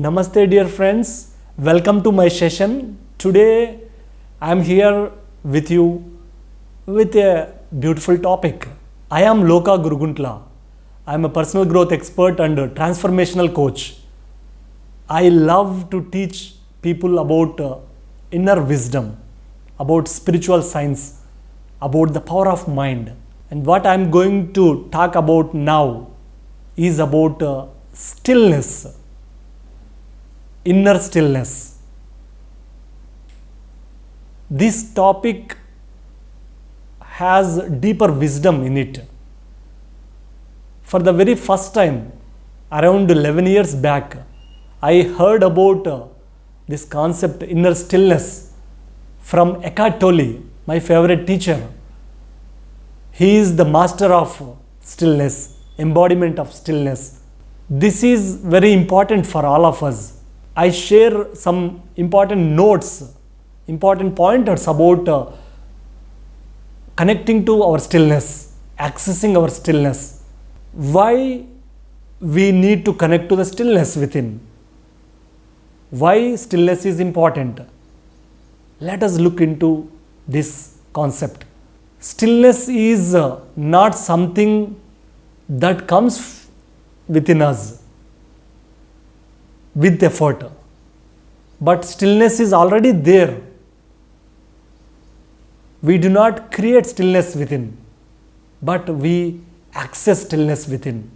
Namaste, dear friends. Welcome to my session. Today, I am here with you with a beautiful topic. I am Loka Guruguntla. I am a personal growth expert and a transformational coach. I love to teach people about inner wisdom, about spiritual science, about the power of mind. And what I am going to talk about now is about stillness, inner stillness. This topic has deeper wisdom in it. For the very first time, around 11 years back, I heard about this concept, inner stillness, from Eckhart Tolle, my favorite teacher. He is the master of stillness, embodiment of stillness. This is very important for all of us. I share some important notes, important pointers about connecting to our stillness, accessing our stillness. Why we need to connect to the stillness within? Why stillness is important? Let us look into this concept. Stillness is not something that comes within us with effort, but stillness is already there. We do not create stillness within, but we access stillness within.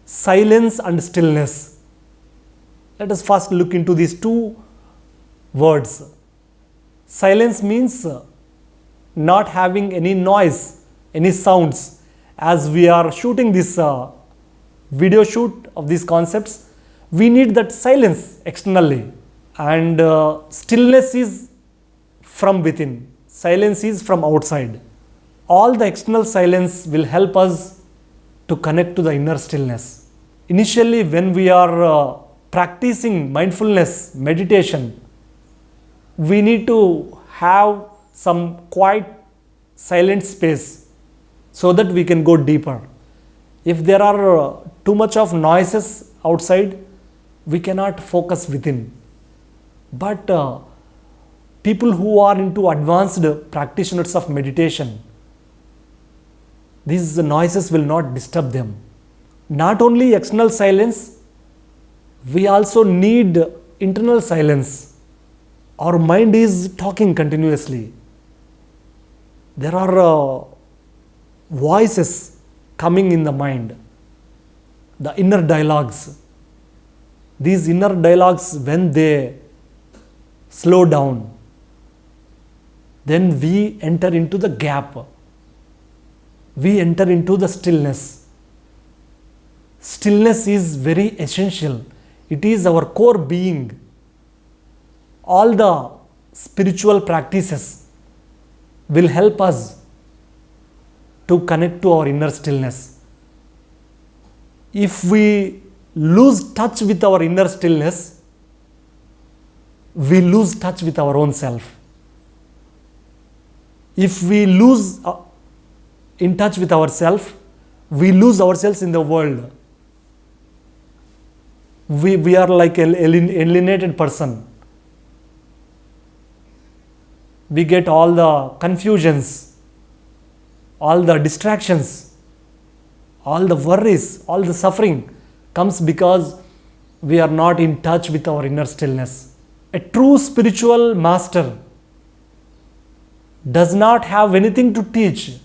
Silence and stillness. Let us first look into these two words. Silence means not having any noise, any sounds. As we are shooting this video shoot of these concepts, we need that silence externally. And stillness is from within. Silence is from outside. All the external silence will help us to connect to the inner stillness. Initially, when we are practicing mindfulness, meditation, we need to have some quiet, silent space so that we can go deeper. If there are too much of noises outside, we cannot focus within. But people who are into advanced practitioners of meditation, these noises will not disturb them. Not only external silence, we also need internal silence. Our mind is talking continuously. There are voices coming in the mind, the inner dialogues. These inner dialogues, when they slow down, then we enter into the gap. We enter into the stillness. Stillness is very essential. It is our core being. All the spiritual practices will help us to connect to our inner stillness. If we lose touch with our inner stillness, we lose touch with our own self. If we lose in touch with ourselves, we lose ourselves in the world. We are like an alienated person. We get all the confusions, all the distractions, all the worries, all the suffering comes because we are not in touch with our inner stillness. A true spiritual master does not have anything to teach.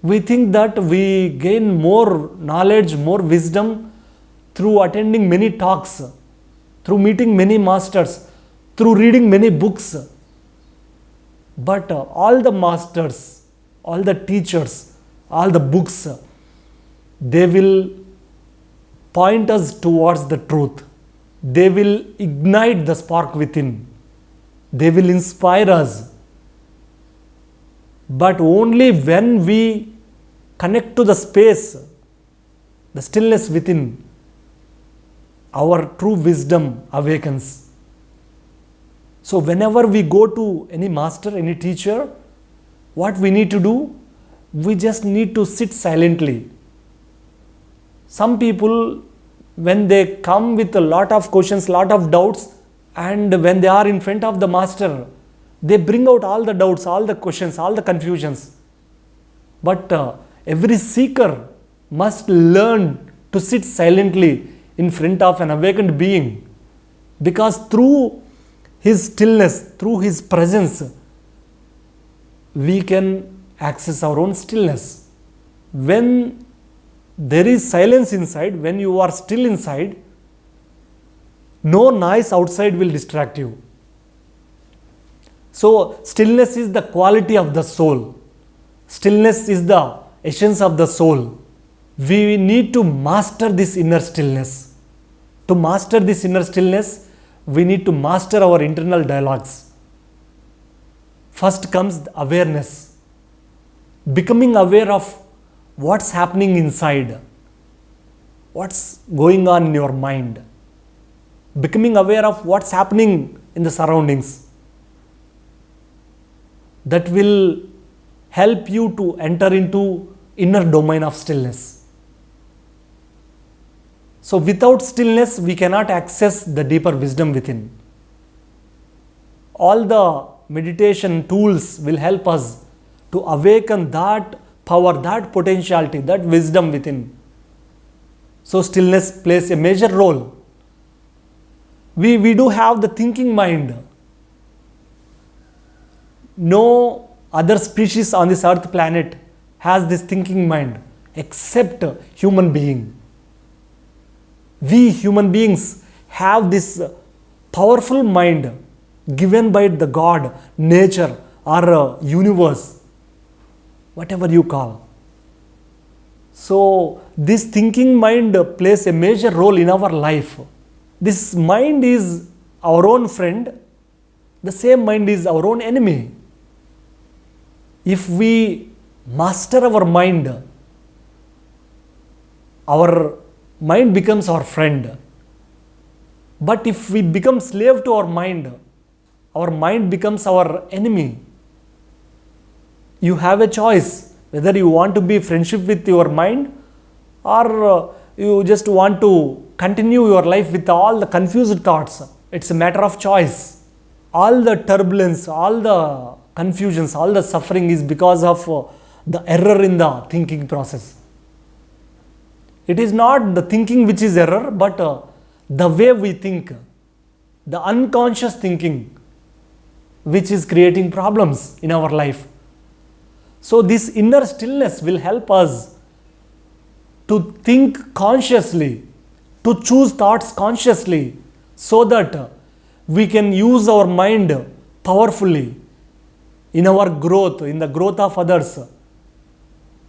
We think that we gain more knowledge, more wisdom through attending many talks, through meeting many masters, through reading many books. But all the masters, all the teachers, all the books, they will point us towards the truth. They will ignite the spark within. They will inspire us. But only when we connect to the space, the stillness within, our true wisdom awakens. So whenever we go to any master, any teacher, what we need to do? We just need to sit silently. Some people, when they come with a lot of questions, lot of doubts, and when they are in front of the master, they bring out all the doubts, all the questions, all the confusions. But every seeker must learn to sit silently in front of an awakened being, because through his stillness, through his presence, we can access our own stillness. When there is silence inside, when you are still inside, no noise outside will distract you. So, stillness is the quality of the soul. Stillness is the essence of the soul. We need to master this inner stillness. To master this inner stillness, we need to master our internal dialogues. First comes the awareness. Becoming aware of what's happening inside, what's going on in your mind. Becoming aware of what's happening in the surroundings. That will help you to enter into inner domain of stillness. So without stillness, we cannot access the deeper wisdom within. All the meditation tools will help us to awaken that power, that potentiality, that wisdom within. So stillness plays a major role. We do have the thinking mind. No other species on this earth planet has this thinking mind except human being. We human beings have this powerful mind given by the God, nature, or universe, whatever you call. So this thinking mind plays a major role in our life. This mind is our own friend. The same mind is our own enemy. If we master our mind becomes our friend. But if we become slave to our mind becomes our enemy. You have a choice whether you want to be friendship with your mind, or you just want to continue your life with all the confused thoughts. It's a matter of choice. All the turbulence, all the confusions, all the suffering is because of the error in the thinking process. It is not the thinking which is error, but the way we think, the unconscious thinking, which is creating problems in our life. So this inner stillness will help us to think consciously, to choose thoughts consciously, so that we can use our mind powerfully in our growth, in the growth of others,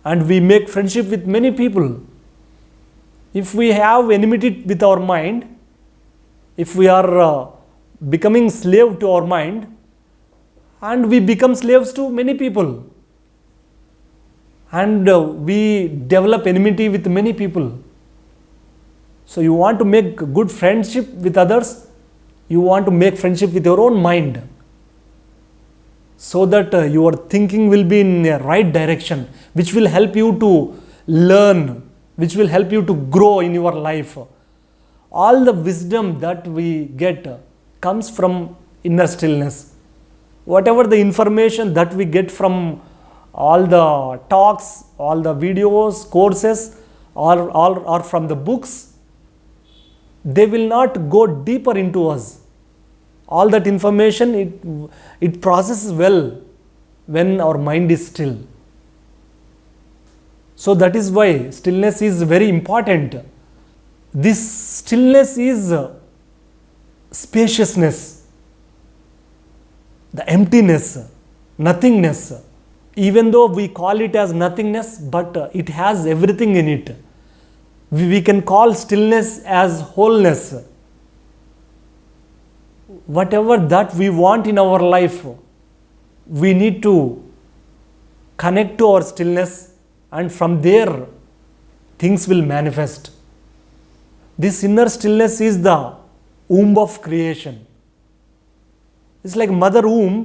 and we make friendship with many people. If we have enmity with our mind, if we are becoming slave to our mind, and we become slaves to many people, and we develop enmity with many people. So you want to make good friendship with others, you want to make friendship with your own mind, so that your thinking will be in a right direction, which will help you to learn, which will help you to grow in your life. All the wisdom that we get comes from inner stillness. Whatever the information that we get from all the talks, all the videos, courses, or from the books, they will not go deeper into us. All that information, it processes well when our mind is still. So that is why stillness is very important. This stillness is spaciousness, the emptiness, nothingness. Even though we call it as nothingness, but it has everything in it. We can call stillness as wholeness. Whatever that we want in our life, we need to connect to our stillness, and from there things will manifest. This inner stillness is the womb of creation. It's like mother womb,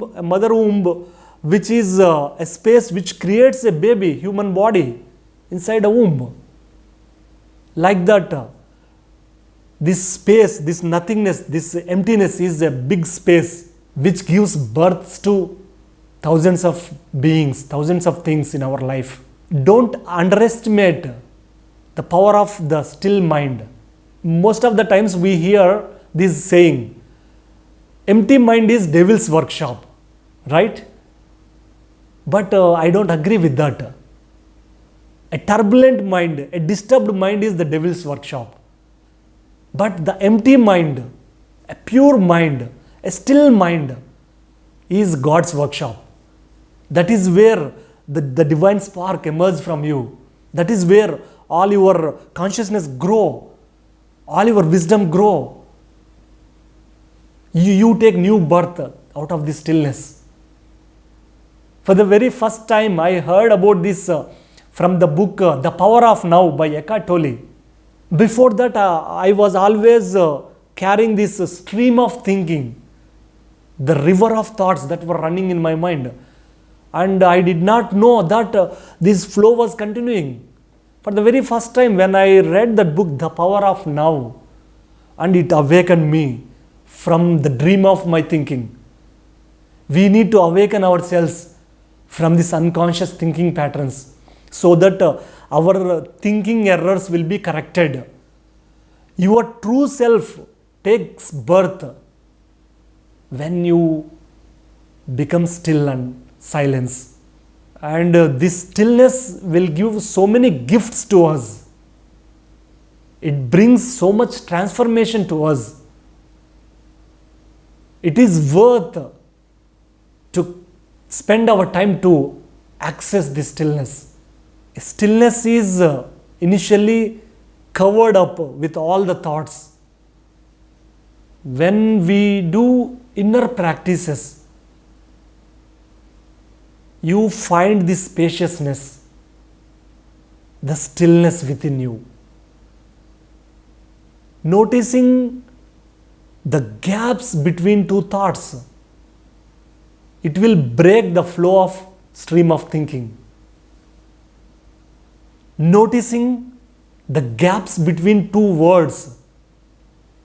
which is a space which creates a baby, human body inside a womb. Like that, this space, this nothingness, this emptiness is a big space which gives birth to thousands of beings, thousands of things in our life. Don't underestimate the power of the still mind. Most of the times we hear this saying, empty mind is devil's workshop, right? But I don't agree with that. A turbulent mind, a disturbed mind is the devil's workshop. But the empty mind, a pure mind, a still mind is God's workshop. That is where the divine spark emerges from you. That is where all your consciousness grow, all your wisdom grow. You take new birth out of this stillness. For the very first time, I heard about this from the book The Power of Now by Eckhart Tolle. Before that, I was always carrying this stream of thinking, the river of thoughts that were running in my mind. And I did not know that this flow was continuing. For the very first time, when I read that book, The Power of Now, and it awakened me from the dream of my thinking. We need to awaken ourselves from these unconscious thinking patterns so that our thinking errors will be corrected. Your true self takes birth when you become still and silence. And this stillness will give so many gifts to us. It brings so much transformation to us. It is worth to spend our time to access this stillness. Stillness is initially covered up with all the thoughts. When we do inner practices, you find this spaciousness, the stillness within you. Noticing the gaps between two thoughts, it will break the flow of stream of thinking. Noticing the gaps between two words.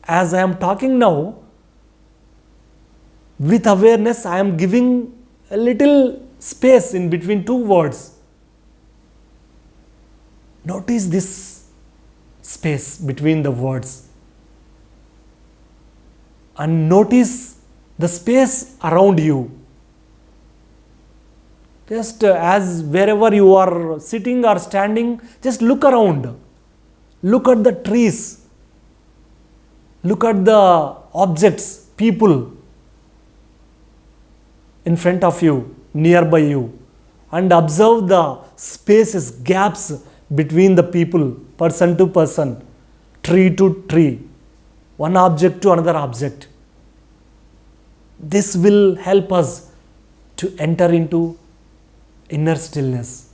As I am talking now, with awareness, I am giving a little space in between two words. Notice this space between the words. And notice the space around you. Just as wherever you are sitting or standing, just look around. Look at the trees. Look at the objects, people in front of you, nearby you, and observe the spaces, gaps between the people, person to person, tree to tree, one object to another object. This will help us to enter into inner stillness.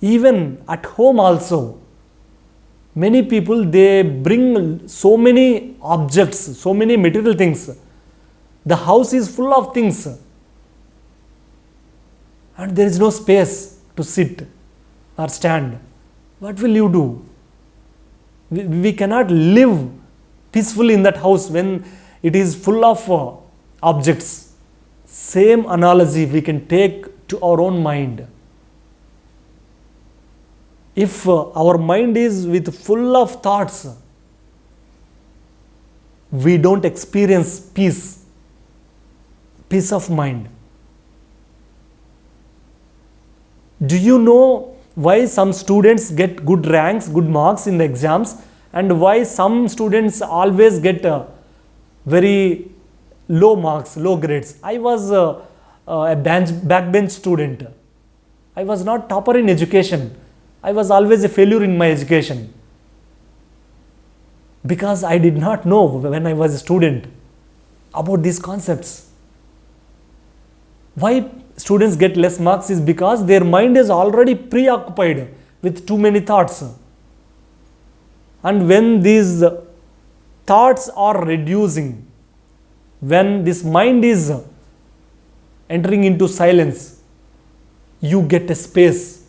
Even at home also, many people, they bring so many objects, so many material things. The house is full of things and there is no space to sit or stand. What will you do? We cannot live peacefully in that house when it is full of objects. Same analogy we can take to our own mind. If our mind is with full of thoughts, we don't experience peace of mind. Do you know why some students get good ranks, good marks in the exams, and why some students always get very low marks, low grades? I was a backbench student. I was not topper in education. I was always a failure in my education because I did not know when I was a student about these concepts. Why students get less marks is because their mind is already preoccupied with too many thoughts. And when these thoughts are reducing, when this mind is entering into silence, you get a space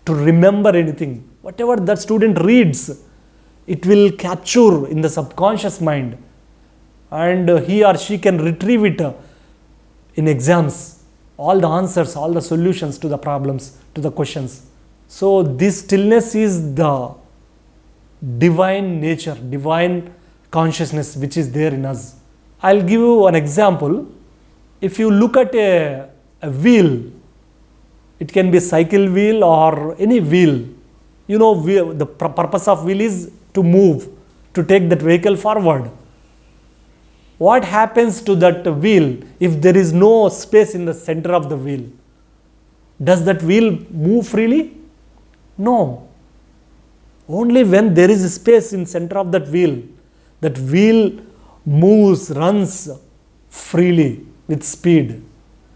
to remember anything. Whatever that student reads, it will capture in the subconscious mind, and he or she can retrieve it in exams, all the answers, all the solutions to the problems, to the questions. So this stillness is the divine nature, divine consciousness which is there in us. I'll give you an example. If you look at a wheel, it can be a cycle wheel or any wheel. You know, the purpose of wheel is to move, to take that vehicle forward. What happens to that wheel if there is no space in the center of the wheel? Does that wheel move freely? No. Only when there is a space in center of that wheel moves, runs freely with speed.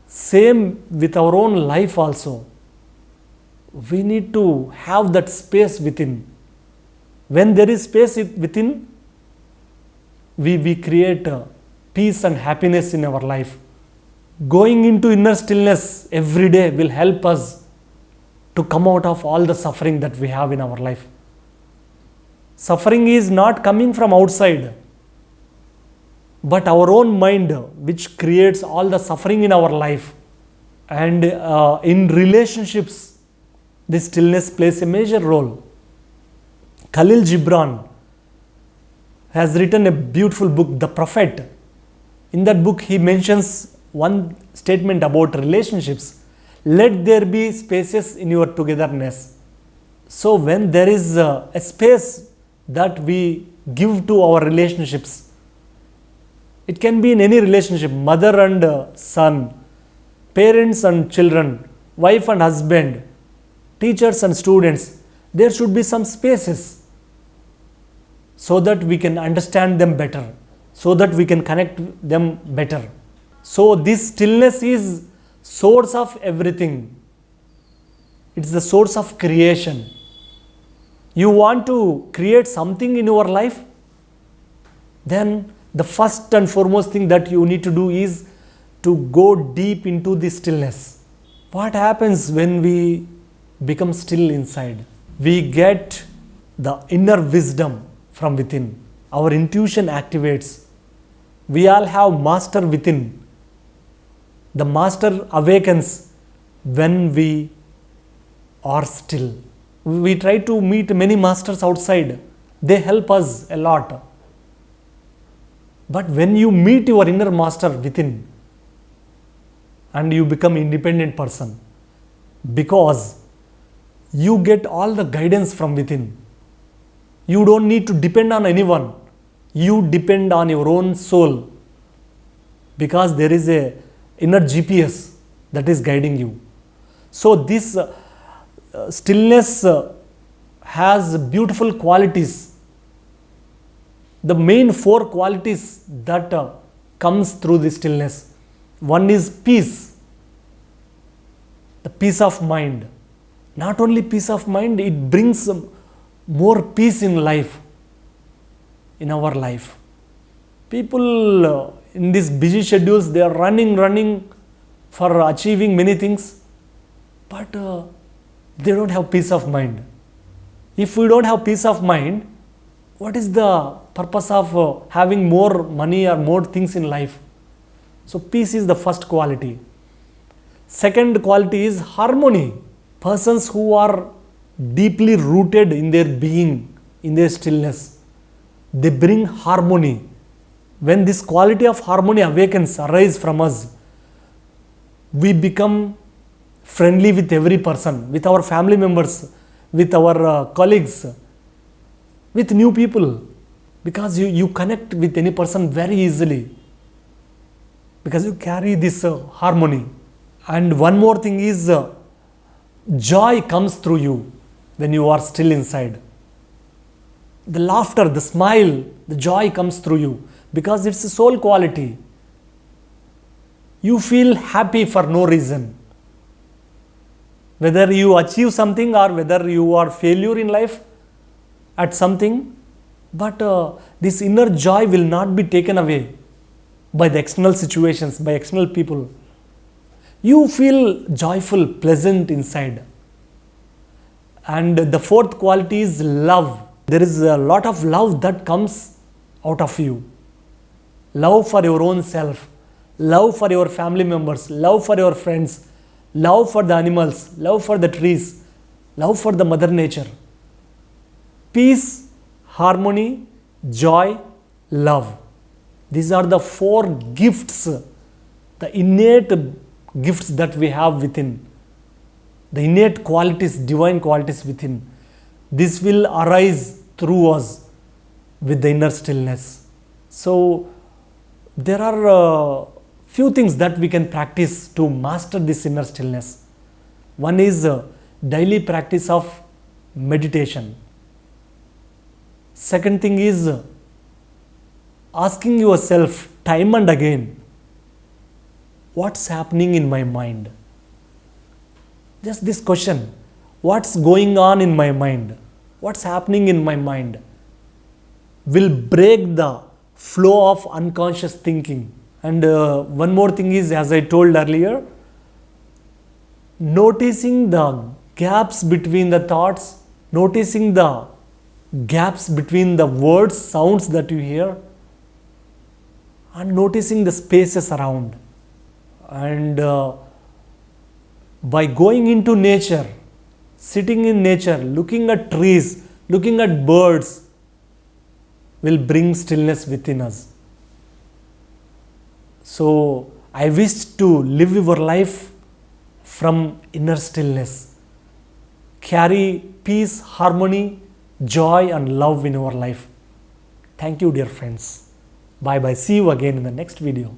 Same with our own life also. We need to have that space within. When there is space within, we create peace and happiness in our life. Going into inner stillness every day will help us to come out of all the suffering that we have in our life. Suffering is not coming from outside, but our own mind which creates all the suffering in our life. And in relationships, this stillness plays a major role. Khalil Gibran has written a beautiful book, The Prophet. In that book, he mentions one statement about relationships. Let there be spaces in your togetherness. So when there is a space that we give to our relationships, it can be in any relationship, mother and son, parents and children, wife and husband, teachers and students. There should be some spaces so that we can understand them better, so that we can connect them better. So this stillness is source of everything. It's the source of creation. You want to create something in your life? Then the first and foremost thing that you need to do is to go deep into the stillness. What happens when we become still inside? We get the inner wisdom from within. Our intuition activates. We all have master within. The master awakens when we are still. We try to meet many masters outside. They help us a lot. But when you meet your inner master within, and you become an independent person, because you get all the guidance from within. You don't need to depend on anyone. You depend on your own soul, because there is a inner GPS that is guiding you. So this stillness has beautiful qualities. The main 4 qualities that comes through the stillness. One is peace, the peace of mind. Not only peace of mind, it brings more peace in life, in our life. People in these busy schedules, they are running for achieving many things, but they don't have peace of mind. If we don't have peace of mind, what is the purpose of having more money or more things in life? So peace is the first quality. Second quality is harmony. Persons who are deeply rooted in their being, in their stillness, they bring harmony. When this quality of harmony arises from us, we become friendly with every person, with our family members, with our colleagues, with new people, because you connect with any person very easily, because you carry this harmony. And one more thing is joy comes through you when you are still inside. The laughter, the smile, the joy comes through you, because it's a soul quality. You feel happy for no reason. Whether you achieve something or whether you are failure in life at something, but this inner joy will not be taken away by the external situations, by external people. You feel joyful, pleasant inside. And the fourth quality is love. There is a lot of love that comes out of you. Love for your own self, love for your family members, love for your friends, love for the animals, love for the trees, love for the mother nature. Peace, harmony, joy, love. These are the four gifts, the innate gifts that we have within, the innate qualities, divine qualities within. This will arise through us with the inner stillness. So there are few things that we can practice to master this inner stillness. One is daily practice of meditation. Second thing is asking yourself time and again, what's happening in my mind? Just this question, what's going on in my mind? What's happening in my mind? Will break the flow of unconscious thinking. And one more thing is, as I told earlier, noticing the gaps between the thoughts, noticing the gaps between the words, sounds that you hear, and noticing the spaces around. And by going into nature, sitting in nature, looking at trees, looking at birds, will bring stillness within us. So I wish to live your life from inner stillness. Carry peace, harmony, joy and love in your life. Thank you, dear friends. Bye bye. See you again in the next video.